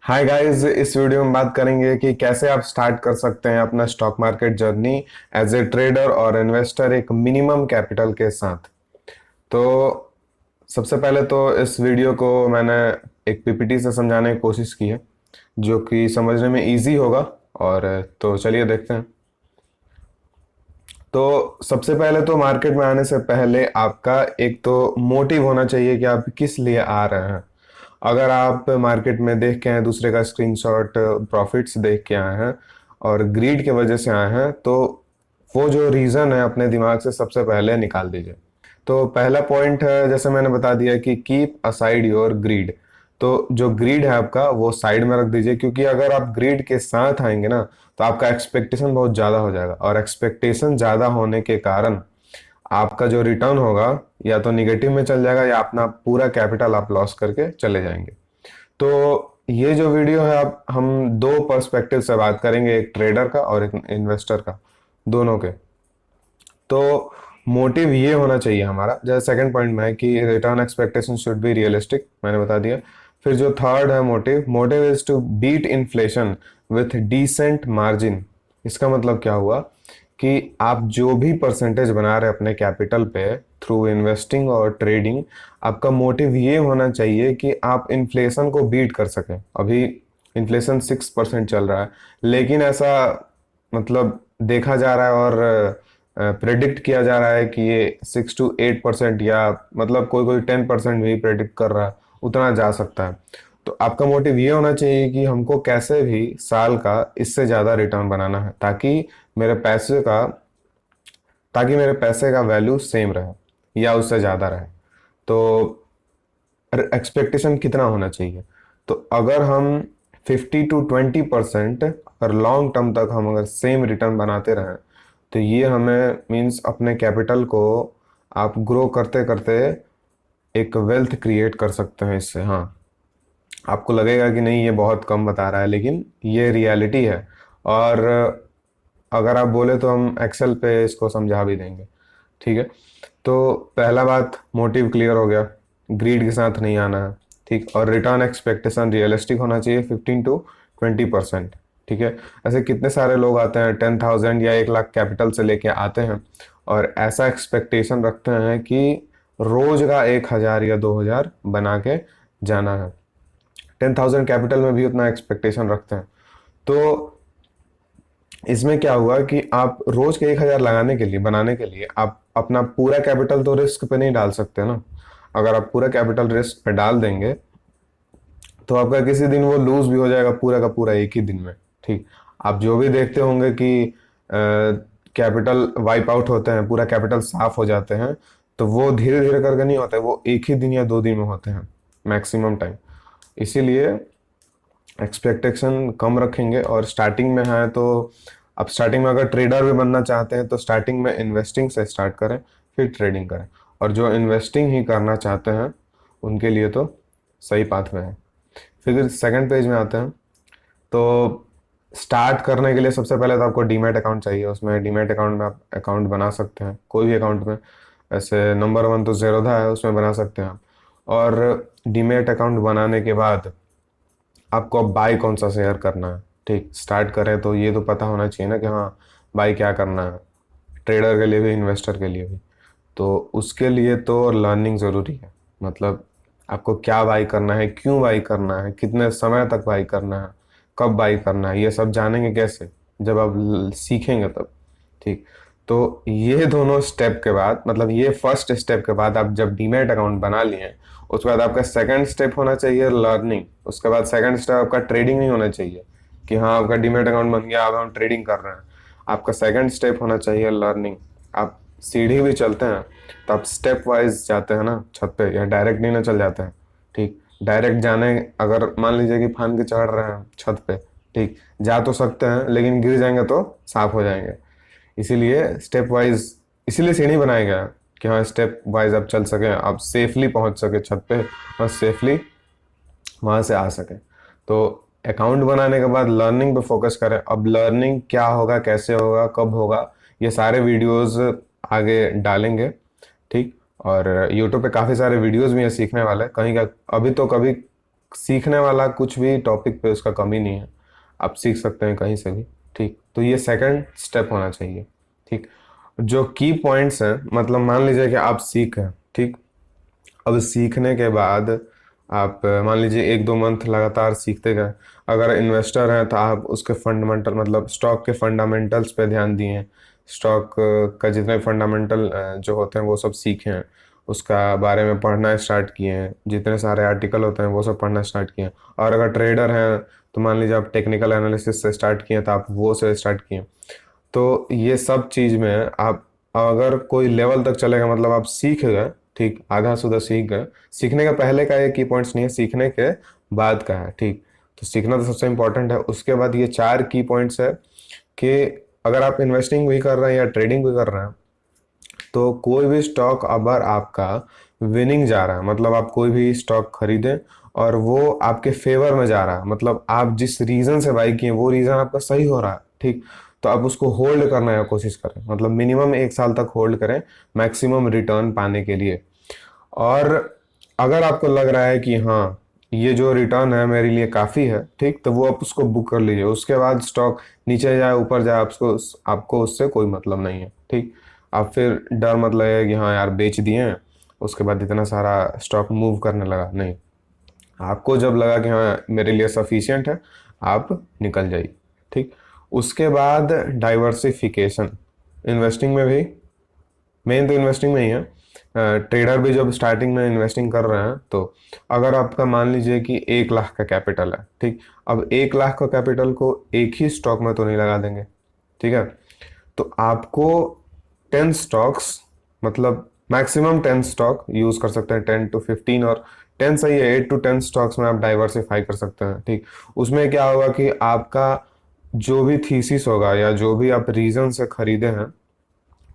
Hi guys, इस video में बात करेंगे कि कैसे आप स्टार्ट कर सकते हैं अपना stock market journey as a trader और इन्वेस्टर एक मिनिमम कैपिटल के साथ। तो सबसे पहले तो इस वीडियो को मैंने एक पीपीटी से समझाने की कोशिश की है जो कि समझने में इजी होगा। और तो चलिए देखते हैं। तो सबसे पहले तो मार्केट में आने से पहले आपका एक तो मोटिव होना चाहिए कि आप किस लिए आ रहे हैं। अगर आप मार्केट में देख के आए दूसरे का स्क्रीनशॉट प्रॉफिट्स देख के आए हैं और ग्रीड के वजह से आए हैं, तो वो जो रीज़न है अपने दिमाग से सबसे पहले निकाल दीजिए। तो पहला पॉइंट है, जैसे मैंने बता दिया कि कीप असाइड योर ग्रीड। तो जो ग्रीड है आपका वो साइड में रख दीजिए, क्योंकि अगर आप ग्रीड के साथ आएंगे ना तो आपका एक्सपेक्टेशन बहुत ज़्यादा हो जाएगा, और एक्सपेक्टेशन ज़्यादा होने के कारण आपका जो रिटर्न होगा या तो निगेटिव में चल जाएगा या अपना पूरा कैपिटल आप लॉस करके चले जाएंगे। तो ये जो वीडियो है, आप हम दो पर्सपेक्टिव से बात करेंगे, एक ट्रेडर का और एक इन्वेस्टर का, दोनों के। तो मोटिव ये होना चाहिए हमारा, जैसे सेकंड पॉइंट में है कि return expectation should be realistic, मैंने बता दिया। फिर जो थर्ड है motive, motive is to beat inflation with decent margin. इसका मतलब क्या हुआ कि आप जो भी परसेंटेज बना रहे हैं अपने कैपिटल पे थ्रू इन्वेस्टिंग और ट्रेडिंग, आपका मोटिव ये होना चाहिए कि आप इन्फ्लेशन को बीट कर सकें। अभी इन्फ्लेशन 6% चल रहा है, लेकिन ऐसा मतलब देखा जा रहा है और प्रेडिक्ट किया जा रहा है कि ये 6 to 8%, या मतलब कोई कोई 10% भी प्रेडिक्ट कर रहा है, उतना जा सकता है। तो आपका मोटिव ये होना चाहिए कि हमको कैसे भी साल का इससे ज़्यादा रिटर्न बनाना है, मेरे पैसे का ताकि मेरे पैसे का वैल्यू सेम रहे या उससे ज़्यादा रहे। तो एक्सपेक्टेशन कितना होना चाहिए? तो अगर हम 50 to 20% अगर लॉन्ग टर्म तक हम अगर सेम रिटर्न बनाते रहें, तो ये हमें मीन्स अपने कैपिटल को आप ग्रो करते करते एक वेल्थ क्रिएट कर सकते हैं इससे। हाँ, आपको लगेगा कि नहीं ये बहुत कम बता रहा है, लेकिन ये रियलिटी है। और अगर आप बोले तो हम एक्सेल पे इसको समझा भी देंगे। ठीक है। तो पहला बात, मोटिव क्लियर हो गया, ग्रीड के साथ नहीं आना है। ठीक। और रिटर्न एक्सपेक्टेशन रियलिस्टिक होना चाहिए, 15 to 20%। ठीक है। ऐसे कितने सारे लोग आते हैं 10,000 या 1 लाख कैपिटल से लेके आते हैं और ऐसा एक्सपेक्टेशन रखते हैं कि रोज का 1,000 या 2,000 बना के जाना है। 10,000 कैपिटल में भी उतना एक्सपेक्टेशन रखते हैं। तो इसमें क्या हुआ कि आप रोज के 1,000 लगाने के लिए, बनाने के लिए आप अपना पूरा कैपिटल तो रिस्क पे नहीं डाल सकते ना। अगर आप पूरा कैपिटल रिस्क पे डाल देंगे तो आपका किसी दिन वो लूज भी हो जाएगा पूरा का पूरा एक ही दिन में। ठीक। आप जो भी देखते होंगे कि कैपिटल वाइप आउट होते हैं, पूरा कैपिटल साफ हो जाते हैं, तो वो धीरे धीरे करके नहीं होता है, वो एक ही दिन या 2 दिन में होते हैं मैक्सिमम टाइम। इसीलिए एक्सपेक्टेशन कम रखेंगे। और स्टार्टिंग में है तो आप स्टार्टिंग में अगर ट्रेडर भी बनना चाहते हैं तो स्टार्टिंग में इन्वेस्टिंग से स्टार्ट करें, फिर ट्रेडिंग करें। और जो इन्वेस्टिंग ही करना चाहते हैं उनके लिए तो सही पाथ में है। फिर सेकंड पेज में आते हैं। तो स्टार्ट करने के लिए सबसे पहले तो आपको डीमैट अकाउंट चाहिए। उसमें डीमैट अकाउंट में आप अकाउंट बना सकते हैं, कोई भी अकाउंट में। ऐसे नंबर 1 तो ज़ेरोधा है, उसमें बना सकते हैं आप। और डीमैट अकाउंट बनाने के बाद आपको अब बाई कौन सा शेयर करना है। ठीक। स्टार्ट करें तो ये तो पता होना चाहिए ना कि हाँ, बाई क्या करना है, ट्रेडर के लिए भी इन्वेस्टर के लिए भी। तो उसके लिए तो लर्निंग ज़रूरी है। मतलब आपको क्या बाई करना है, क्यों बाई करना है, कितने समय तक बाई करना है, कब बाई करना है, ये सब जानेंगे कैसे? जब आप सीखेंगे तब। ठीक। तो ये दोनों स्टेप के बाद, मतलब ये फर्स्ट स्टेप के बाद आप जब डीमैट अकाउंट बना लिए, उसके बाद आपका सेकंड स्टेप होना चाहिए लर्निंग। उसके बाद सेकंड स्टेप आपका ट्रेडिंग नहीं होना चाहिए कि हाँ आपका डीमैट अकाउंट बन गया अब हम ट्रेडिंग कर रहे हैं। आपका सेकंड स्टेप होना चाहिए लर्निंग। आप सीढ़ी भी चलते हैं तो आप स्टेप वाइज जाते हैं ना छत पे, या डायरेक्ट नहीं ना चल जाते हैं। ठीक। डायरेक्ट जाने, अगर मान लीजिए कि फान के चढ़ रहे हैं छत पे, ठीक, जा तो सकते हैं लेकिन गिर जाएंगे तो साफ हो जाएंगे। इसीलिए स्टेप वाइज, इसीलिए सीढ़ी बनाया गया है कि हाँ स्टेप वाइज आप चल सकें, आप सेफली पहुंच सके छत पे और सेफली वहां से आ सके। तो अकाउंट बनाने के बाद लर्निंग पे फोकस करें। अब लर्निंग क्या होगा, कैसे होगा, कब होगा, ये सारे वीडियोस आगे डालेंगे। ठीक। और यूट्यूब पे काफ़ी सारे वीडियोस भी हैं सीखने वाले, कहीं का अभी तो कभी सीखने वाला कुछ भी टॉपिक पे उसका कमी नहीं है, आप सीख सकते हैं कहीं से भी। ठीक, तो ये सेकंड स्टेप होना चाहिए। ठीक, जो की पॉइंट्स हैं, मतलब मान लीजिए कि आप सीख गए। ठीक, अब सीखने के बाद आप मान लीजिए 1-2 मंथ लगातार सीखते गए। अगर इन्वेस्टर हैं तो आप उसके फंडामेंटल, मतलब स्टॉक के फंडामेंटल्स पे ध्यान दिए, स्टॉक का जितने फंडामेंटल जो होते हैं वो सब सीखे हैं, उसका बारे में पढ़ना स्टार्ट किए हैं, जितने सारे आर्टिकल होते हैं वो सब पढ़ना स्टार्ट किए हैं। और अगर ट्रेडर हैं तो मान लीजिए आप टेक्निकल एनालिसिस से स्टार्ट किए तो आप वो से स्टार्ट किए। तो ये सब चीज़ में आप अगर कोई लेवल तक चलेगा, मतलब आप सीख गए। ठीक, आधा सुधा सीख गए। सीखने का पहले का ये की पॉइंट्स नहीं है, सीखने के बाद का है। ठीक, तो सीखना तो सबसे इम्पोर्टेंट है। उसके बाद ये 4 की पॉइंट्स है कि अगर आप इन्वेस्टिंग भी कर रहे हैं या ट्रेडिंग भी कर रहे हैं, तो कोई भी स्टॉक अगर आपका विनिंग जा रहा है, मतलब आप कोई भी स्टॉक खरीदें और वो आपके फेवर में जा रहा है, मतलब आप जिस रीजन से बाई किए वो रीजन आपका सही हो रहा है। ठीक, तो आप उसको होल्ड करने का कोशिश करें, मतलब मिनिमम 1 साल तक होल्ड करें मैक्सिमम रिटर्न पाने के लिए। और अगर आपको लग रहा है कि हाँ ये जो रिटर्न है मेरे लिए काफ़ी है, ठीक, तो वो आप उसको बुक कर लीजिए। उसके बाद स्टॉक नीचे जाए ऊपर जाए, आपको उससे कोई मतलब नहीं है। ठीक, आप फिर डर मत लगे कि हाँ यार बेच दिए हैं, उसके बाद इतना सारा स्टॉक मूव करने लगा। नहीं, आपको जब लगा कि हाँ मेरे लिए सफिशिएंट है, आप निकल जाइए। ठीक, उसके बाद डाइवर्सिफिकेशन। इन्वेस्टिंग में भी, मेन तो इन्वेस्टिंग में ही है। ट्रेडर भी जब स्टार्टिंग में इन्वेस्टिंग कर रहे हैं, तो अगर आपका मान लीजिए कि 1 लाख का कैपिटल है। ठीक, अब 1 लाख का कैपिटल को एक ही स्टॉक में तो नहीं लगा देंगे। ठीक है, तो आपको 10 स्टॉक्स, मतलब मैक्सिमम 10 स्टॉक यूज कर सकते हैं, 10 to 15, और 10 सही है, 8 to 10 स्टॉक्स में आप डाइवर्सिफाई कर सकते हैं। ठीक, उसमें क्या होगा कि आपका जो भी थीसिस होगा या जो भी आप रीजन से खरीदे हैं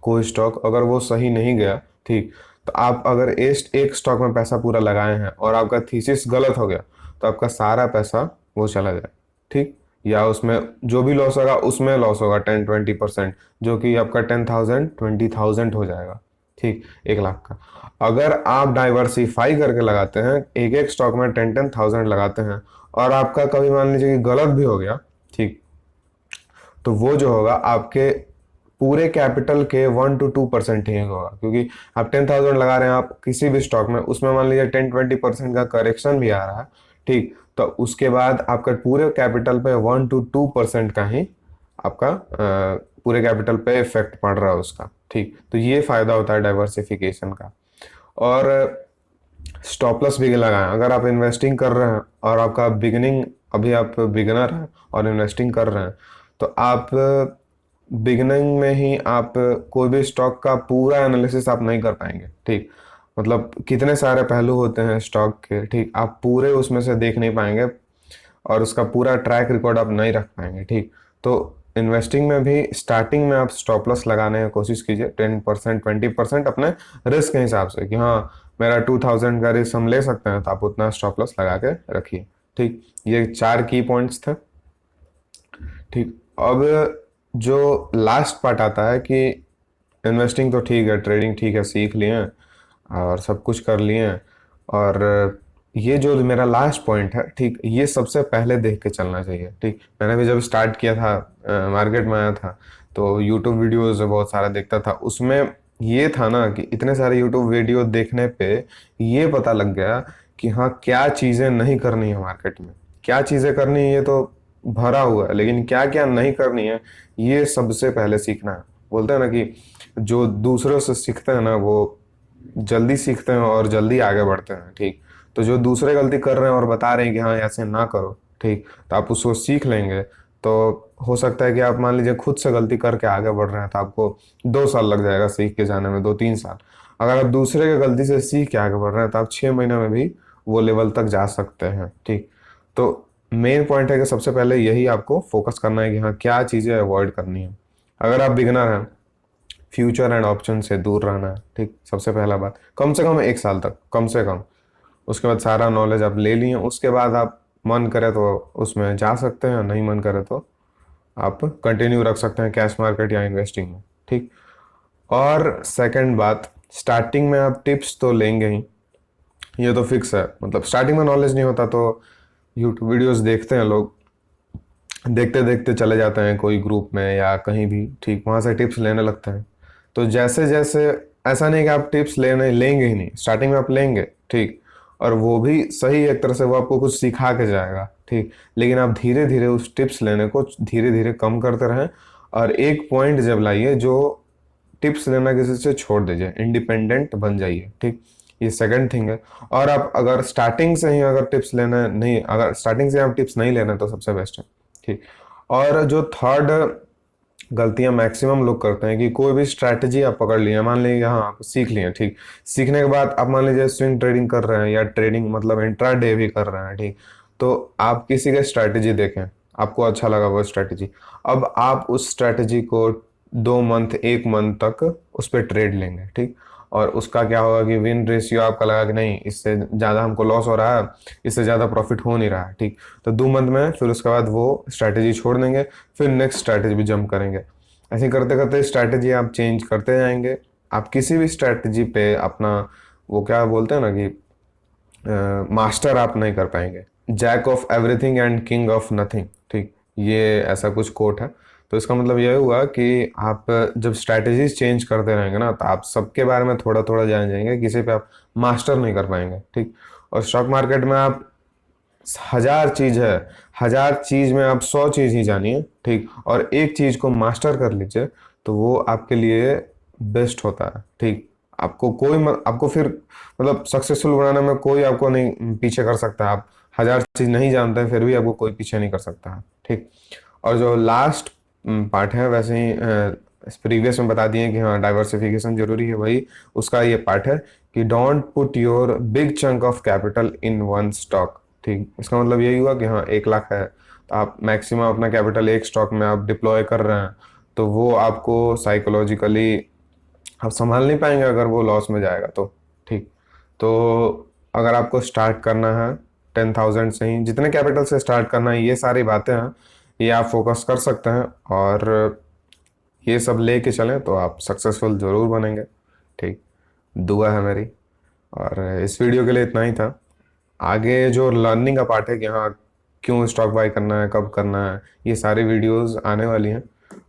कोई स्टॉक, अगर वो सही नहीं गया, ठीक, तो आप अगर एक स्टॉक में पैसा पूरा लगाए हैं और आपका थीसिस गलत हो गया, तो आपका सारा पैसा वो चला जाए। ठीक, या उसमें जो भी लॉस होगा उसमें लॉस होगा 10-20%, जो कि आपका 10,000 20,000 हो जाएगा। ठीक, 1 लाख का। अगर आप डाइवर्सिफाई करके लगाते हैं, एक एक स्टॉक में 10-10,000 लगाते हैं, और आपका कभी मान लीजिए कि गलत भी हो गया, ठीक, तो वो जो होगा आपके पूरे कैपिटल के 1 to 2% ही होगा। क्योंकि आप 10,000 लगा रहे हैं आप किसी भी स्टॉक में, उसमें मान लीजिए 10-20% का करेक्शन भी आ रहा है। ठीक, तो उसके बाद आपका पूरे कैपिटल पे 1 to 2% का ही आपका पूरे कैपिटल पे इफेक्ट पड़ रहा है उसका। ठीक, तो ये फायदा होता है डाइवर्सिफिकेशन का। और स्टॉप लॉस भी लगाएं। अगर आप इन्वेस्टिंग कर रहे हैं और आपका बिगिनिंग, अभी आप बिगिनर हैं और इन्वेस्टिंग कर रहे हैं, तो आप बिगिनिंग में ही आप कोई भी स्टॉक का पूरा एनालिसिस आप नहीं कर पाएंगे। ठीक, मतलब कितने सारे पहलू होते हैं स्टॉक के, ठीक, आप पूरे उसमें से देख नहीं पाएंगे और उसका पूरा ट्रैक रिकॉर्ड आप नहीं रख पाएंगे। ठीक, तो इन्वेस्टिंग में भी स्टार्टिंग में आप स्टॉप लॉस लगाने की कोशिश कीजिए 10% 20% अपने रिस्क के हिसाब से, कि हाँ मेरा 2,000 का रिस्क हम ले सकते हैं, तो आप उतना स्टॉप लॉस लगा के रखिए। ठीक, ये 4 की पॉइंट्स थे। ठीक, अब जो लास्ट पार्ट आता है कि इन्वेस्टिंग तो ठीक है, ट्रेडिंग ठीक है, सीख लिए हैं और सब कुछ कर लिए हैं, और ये जो मेरा लास्ट पॉइंट है, ठीक, ये सबसे पहले देख के चलना चाहिए। ठीक, मैंने भी जब स्टार्ट किया था, मार्केट में आया था, तो यूट्यूब वीडियोस बहुत सारा देखता था। उसमें ये था ना कि इतने सारे यूट्यूब वीडियो देखने पे ये पता लग गया कि हाँ क्या चीज़ें नहीं करनी है मार्केट में, क्या चीज़ें करनी है ये तो भरा हुआ है, लेकिन क्या क्या नहीं करनी है ये सबसे पहले सीखना है। बोलते हैं ना कि जो दूसरों से सीखते हैं ना वो जल्दी सीखते हैं और जल्दी आगे बढ़ते हैं। ठीक, तो जो दूसरे गलती कर रहे हैं और बता रहे हैं कि हाँ ऐसे ना करो, ठीक, तो आप उसको सीख लेंगे, तो हो सकता है कि आप मान लीजिए खुद से गलती करके आगे बढ़ रहे हैं, तो आपको 2 साल लग जाएगा सीख के जाने में, 2-3 साल। अगर आप दूसरे के गलती से सीख के आगे बढ़ रहे हैं तो आप 6 महीने में भी वो लेवल तक जा सकते हैं। ठीक, तो मेन पॉइंट है कि सबसे पहले यही आपको फोकस करना है कि हाँ क्या चीज़ें अवॉइड करनी है। अगर आप बिगनर हैं, फ्यूचर एंड ऑप्शन से दूर रहना है। ठीक, सबसे पहला बात, कम से कम 1 साल तक, कम से कम। उसके बाद सारा नॉलेज आप ले लिए, उसके बाद आप मन करे तो उसमें जा सकते हैं, नहीं मन करे तो आप कंटिन्यू रख सकते हैं कैश मार्केट या इन्वेस्टिंग में। ठीक, और सेकंड बात, स्टार्टिंग में आप टिप्स तो लेंगे ही, ये तो फिक्स है। मतलब स्टार्टिंग में नॉलेज नहीं होता तो यूट्यूब वीडियोस देखते हैं लोग, देखते देखते चले जाते हैं कोई ग्रुप में या कहीं भी, ठीक, वहां से टिप्स लेने लगते हैं। तो जैसे जैसे, ऐसा नहीं कि आप टिप्स लेने लेंगे ही नहीं, स्टार्टिंग में आप लेंगे, ठीक, और वो भी सही, एक तरह से वो आपको कुछ सिखा के जाएगा, ठीक, लेकिन आप धीरे धीरे उस टिप्स लेने को धीरे धीरे कम करते रहें, और एक पॉइंट जब लाइए जो टिप्स लेना किसी से छोड़ दीजिए, इंडिपेंडेंट बन जाइए, ठीक। ये सेकंड थिंग है। और आप अगर स्टार्टिंग से ही अगर टिप्स लेना नहीं, अगर स्टार्टिंग से आप टिप्स नहीं लेना तो सबसे बेस्ट है, ठीक। और जो थर्ड गलतियां मैक्सिमम लोग करते हैं कि कोई भी स्ट्रैटेजी आप पकड़ लिए, मान लीजिए हाँ आप सीख लिए, ठीक, सीखने के बाद आप मान लीजिए स्विंग ट्रेडिंग कर रहे हैं या ट्रेडिंग मतलब इंट्रा डे भी कर रहे हैं, ठीक, तो आप किसी का स्ट्रैटेजी देखें, आपको अच्छा लगा वो स्ट्रैटेजी, अब आप उस स्ट्रैटेजी को 2 मंथ 1 मंथ तक उस पर ट्रेड लेंगे, ठीक, और उसका क्या होगा कि विन रेशियो आपका लगा कि नहीं, इससे ज़्यादा हमको लॉस हो रहा है, इससे ज़्यादा प्रॉफिट हो नहीं रहा है, ठीक, तो 2 मंथ में फिर उसके बाद वो स्ट्रैटेजी छोड़ देंगे, फिर नेक्स्ट स्ट्रैटेजी भी जंप करेंगे। ऐसे करते करते स्ट्रैटेजी आप चेंज करते जाएंगे। आप किसी भी स्ट्रैटेजी पे अपना, वो क्या बोलते हैं ना कि मास्टर आप नहीं कर पाएंगे, jack of everything and king of nothing, ठीक, ये ऐसा कुछ कोट है। तो इसका मतलब यह हुआ कि आप जब स्ट्रैटेजीज चेंज करते रहेंगे ना, तो आप सबके बारे में थोड़ा थोड़ा जान जाएंगे, किसी पे आप मास्टर नहीं कर पाएंगे, ठीक। और स्टॉक मार्केट में आप 1000 चीज है, 1000 चीज में आप 100 चीज ही जानिए, ठीक, और एक चीज को मास्टर कर लीजिए, तो वो आपके लिए बेस्ट होता है, ठीक। आपको फिर मतलब सक्सेसफुल बनाने में कोई आपको नहीं पीछे कर सकता, आप 1000 चीज नहीं जानते हैं फिर भी आपको कोई पीछे नहीं कर सकता है, ठीक। और जो लास्ट पार्ट है, वैसे ही प्रीवियस में बता दिए कि हाँ डाइवर्सिफिकेशन जरूरी है, वही उसका ये पार्ट है कि don't put your big chunk of capital in one stock, ठीक। इसका मतलब यही हुआ कि हाँ 1 लाख है तो आप मैक्सिमम अपना कैपिटल एक स्टॉक में आप डिप्लॉय कर रहे हैं, तो वो आपको साइकोलॉजिकली आप संभाल नहीं पाएंगे अगर वो लॉस में जाएगा तो, ठीक। तो अगर आपको स्टार्ट करना है 10,000 से ही, जितने कैपिटल से स्टार्ट करना है, ये सारी बातें हैं, ये आप फोकस कर सकते हैं, और ये सब लेके चलें तो आप सक्सेसफुल ज़रूर बनेंगे, ठीक। दुआ है मेरी। और इस वीडियो के लिए इतना ही था। आगे जो लर्निंग का पार्ट है कि हाँ क्यों स्टॉक बाय करना है, कब करना है, ये सारी वीडियोस आने वाली हैं,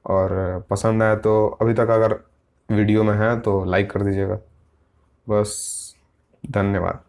और पसंद आए तो अभी तक अगर वीडियो में है तो लाइक कर दीजिएगा। बस, धन्यवाद।